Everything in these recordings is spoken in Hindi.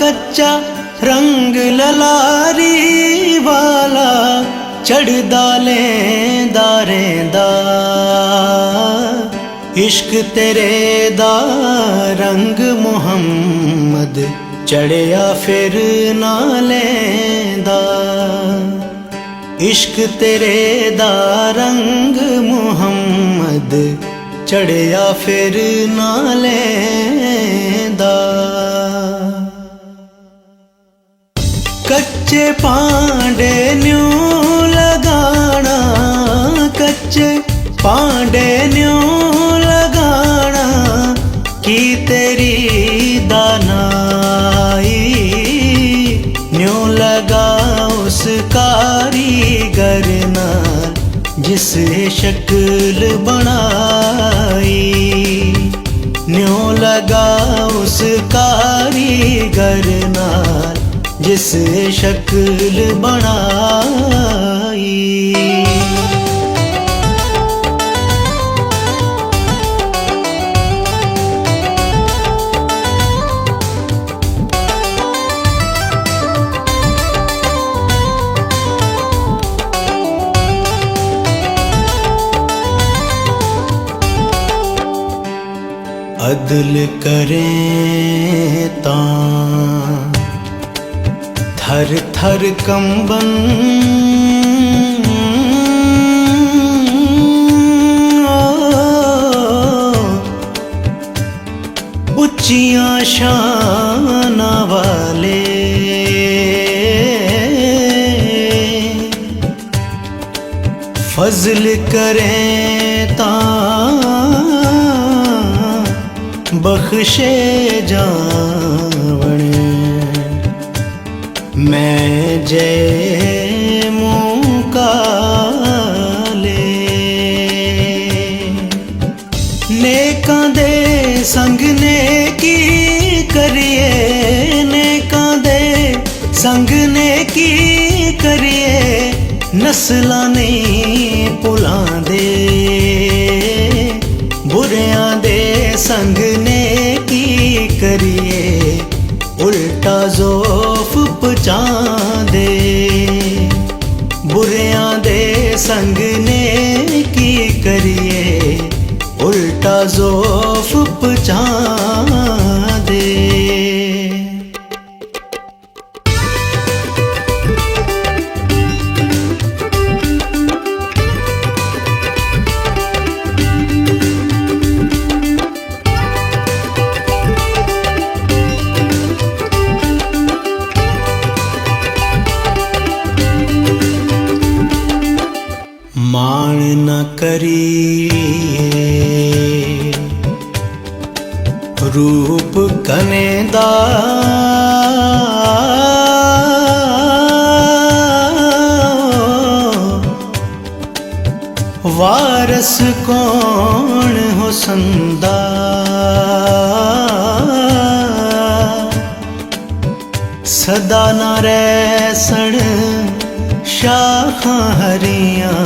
कच्चा रंग ललारी वाला चढ़ दाले दारेंदा इश्क तेरे दा रंग मुहम्मद चढ़िया फिर ना लेंदा इश्क तेरे दा रंग मुहम्मद चढ़िया फिर ना लेंदा कच्चे पांडे न्यू लगाना कच्चे पांडे न्यू लगाना की तेरी दानाई न्यू लगा उस कारीगर नाल जिस शक्ल बनाई न्यू लगा उस कारीगर नाल जिस शक्ल बनाई अदल करें तां थर थर कंबन उच्चियां शाना वाले फजल करें तां बख्शे जावण मैं जय मुकाले नेकां दे संग नेकी करिए नेकां दे संग नेकी करिए नस्लां नहीं भुलांदे बुरियां दे संग नेकी करिए उल्टा ज़ौफ़ पचांदे बुरियां दे संग नेकी करिए उल्टा ज़ौफ़ पचांदे मान न करिए रूप कनेदा वारस कौन हो संदा सदा न रहसन शाखां हरियां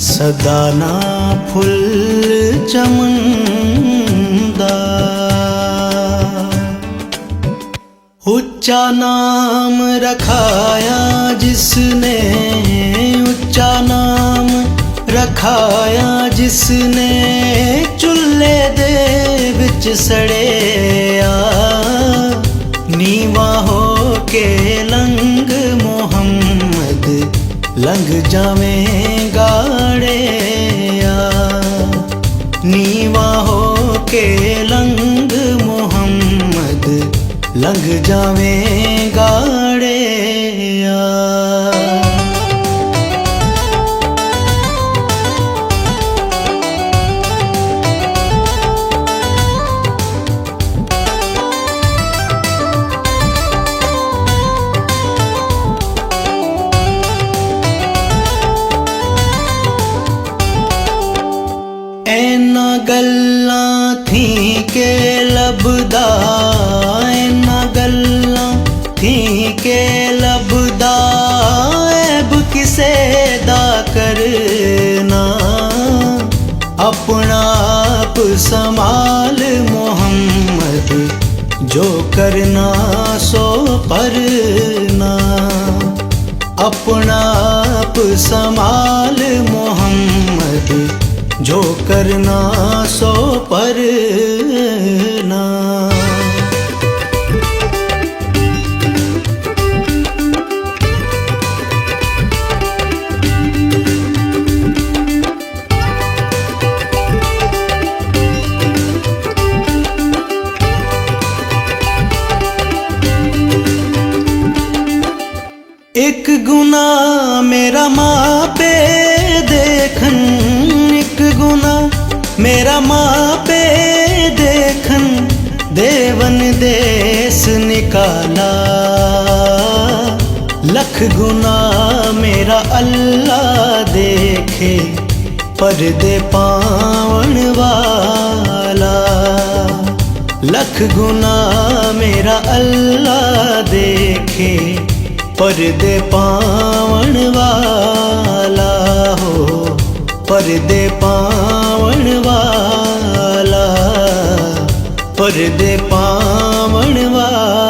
सदा ना फुल चमंदा उच्चा नाम रखाया जिसने उच्चा नाम रखाया जिसने चुल्हे दे विच सड़ेया नीवा हो के लंग मोहम्मद लंघ जावें गाड़ेया नीवा हो के लंघ मोहम्मद लंघ जावें गाड़ेया गल्लां थी के लभदा इन्ना गल्लां थी के लभदा ऐब किसे दा करना अपना आप संभाल मोहम्मद जो करना सो परना। अपना आप संभाल मोहम्मद, जो करना सो परना। एक गुना मेरा माँ पे देखन, एक गुना मेरा माँ पे देखन, देवन देश निकाला। लख गुना मेरा अल्लाह देखे, पर्दे पावन वाला। लख गुना मेरा अल्लाह देखे, पर्दे पावन वाला हो, पर्दे पावन वाला, पर्दे पावन वाला।